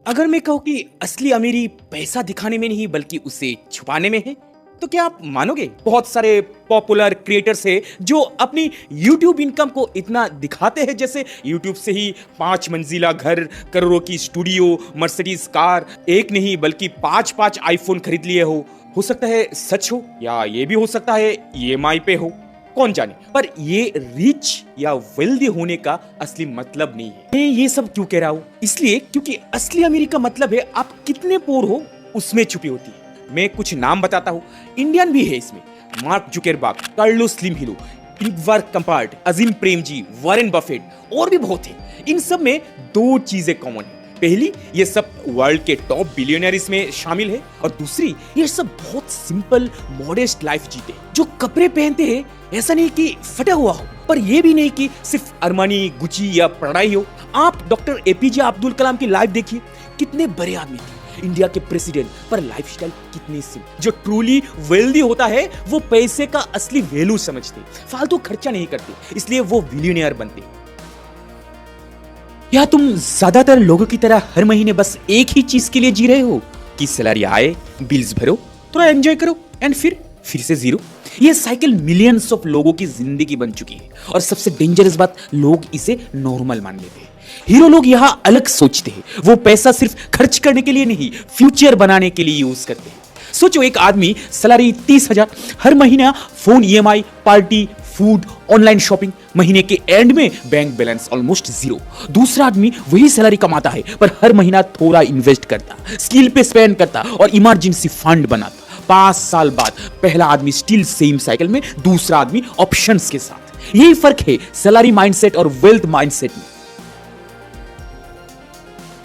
अगर मैं कहूँ कि असली अमीरी पैसा दिखाने में नहीं बल्कि उसे छुपाने में है, तो क्या आप मानोगे? बहुत सारे पॉपुलर क्रिएटर्स हैं जो अपनी YouTube इनकम को इतना दिखाते हैं जैसे YouTube से ही 5 मंजिला घर, करोड़ों की स्टूडियो, मर्सिडीज कार, एक नहीं बल्कि 5 आईफोन खरीद लिए हो सकता है सच हो या ये भी हो सकता है EMI पे हो, कौन जाने। पर ये रिच या वेल्दी होने का असली मतलब नहीं है। मैं ये सब क्यों कह रहा हूँ? इसलिए क्योंकि असली अमीरी का मतलब है आप कितने पोर हो उसमें छुपी होती है। मैं कुछ नाम बताता हूँ, इंडियन भी है इसमें, mark Zuckerberg, Carlos slim, इग्वर कंपार्ट, Azim Premji, Warren Buffett और भी बहुत है। इन सब में दो चीजें कॉमन है। पहली, ये सब वर्ल्ड के टॉप बिलियनर इसमें शामिल है, और दूसरी, ये सब बहुत सिंपल मॉडेस्ट लाइफ जीते। जो कपड़े पहनते हैं ऐसा नहीं कि फटा हुआ हो, पर ये भी नहीं कि सिर्फ अरमानी, गुची या पढ़ाई हो। आप डॉक्टर APJ अब्दुल कलाम की लाइफ देखिए, कितने बड़े आदमी थे, इंडिया के प्रेसिडेंट, पर लाइफस्टाइल कितनी सिंपल। जो ट्रूली वेल्दी होता है वो पैसे का असली वैल्यू समझते, फालतू खर्चा नहीं करते, इसलिए वो बिलियनियर बनते। या तुम ज्यादातर लोगों की तरह हर महीने बस एक ही चीज के लिए जी रहे हो कि सैलरी आए, बिल्स भरो, थोड़ा एंजॉय करो एंड फिर से जीरो। ये साइकिल मिलियंस ऑफ लोगों की जिंदगी बन चुकी है, और सबसे डेंजरस बात, लोग इसे नॉर्मल मान लेते हैं। हीरो लोग यहाँ अलग सोचते हैं, वो पैसा सिर्फ खर्च करने के लिए नहीं, फ्यूचर बनाने के लिए यूज करते हैं। सोचो, एक आदमी सैलरी 30,000, हर महीना phone EMI, party, food, online shopping, महीने के एंड में बैंक बैलेंस ऑलमोस्ट जीरो। दूसरा आदमी वही सैलरी कमाता है पर हर महीना थोड़ा इन्वेस्ट करता, स्किल पे स्पेंड करता और इमरजेंसी फंड बनाता। 5 साल बाद पहला आदमी स्टिल सेम साइकिल में, दूसरा आदमी ऑप्शंस के साथ। यही फर्क है सैलरी माइंडसेट और वेल्थ माइंडसेट में।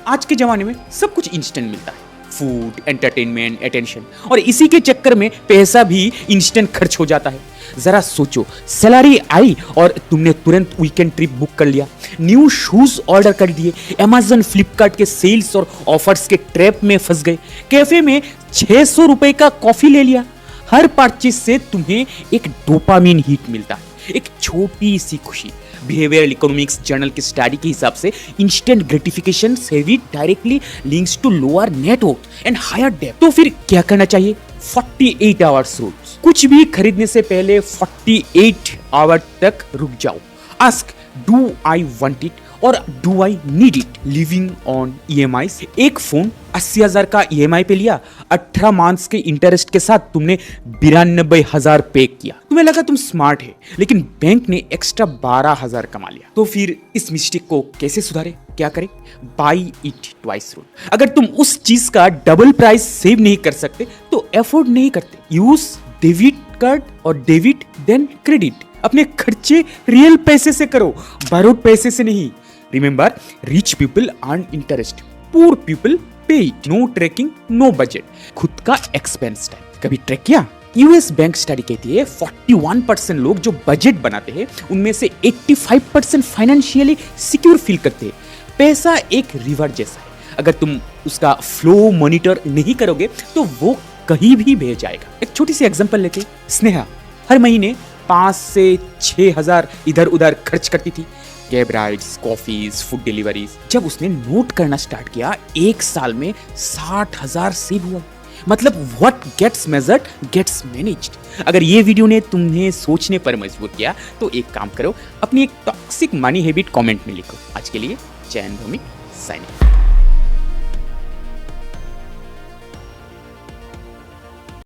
आज के जमाने में सब कुछ इंस्टेंट मिलता है, फूड, एंटरटेनमेंट, अटेंशन, और इसी के चक्कर में पैसा भी इंस्टेंट खर्च हो जाता है। जरा सोचो, सैलरी आई और तुमने तुरंत वीकेंड ट्रिप बुक कर लिया, न्यू शूज ऑर्डर कर दिए, Amazon, फ्लिपकार्ट के सेल्स और ऑफर्स के ट्रैप में फंस गए, कैफे में 600 रुपए का कॉफी ले लिया। हर परचेज से तुम्हें एक डोपामिन हिट मिलता है, एक छोटी सी खुशी। बिहेवियरल इकोनॉमिक्स जर्नल की स्टडी के हिसाब से instant gratification heavy directly links to lower net worth and higher depth. तो फिर क्या करना चाहिए? 48 आवर्स रूल। कुछ भी खरीदने से पहले 48 आवर तक रुक जाओ। Ask, do I want it और do I need it? Living on EMIs। एक फोन 80,000 का EMI पे लिया, 18 मंथ्स के इंटरेस्ट के साथ तुमने 92,000 पे किया। तुम्हें लगा तुम स्मार्ट है, लेकिन बैंक ने एक्स्ट्रा 12,000 कमा लिया। तो फिर इस मिस्टेक को कैसे सुधारे? क्या करें? By it twice rule. अगर तुम उस चीज का डबल प्राइस सेव नहीं कर सकते तो एफोर्ड नहीं करते। यूज डेबिट कार्ड और डेबिट देन क्रेडिट। अपने खर्चे रियल पैसे से करो, बारोड पैसे से नहीं। Remember, rich people earn interest, poor people pay it. No tracking, no budget. खुद का एक्सपेंस टाइम कभी ट्रैक किया? US बैंक स्टडी कहती है 41% लोग जो बजट बनाते हैं उनमें से 85% फाइनेंशियली सिक्योर फील करते हैं। पैसा एक रिवर जैसा है, अगर तुम उसका फ्लो मॉनिटर नहीं करोगे तो वो कहीं भी बह जाएगा। एक छोटी सी एग्जांपल लेते, स्नेहा हर महीने 5 से 6,000 इधर उधर खर्च करती थी, cab rides, coffees, food deliveries. जब उसने नोट करना स्टार्ट किया, 1 साल में 60,000 सेव हुआ। मतलब what gets measured gets managed. अगर ये वीडियो ने तुम्हें सोचने पर मजबूर किया तो एक काम करो, अपनी एक टॉक्सिक मनी हैबिट कमेंट में लिखो। आज के लिए जय हिंद भूमि, साइनिंग।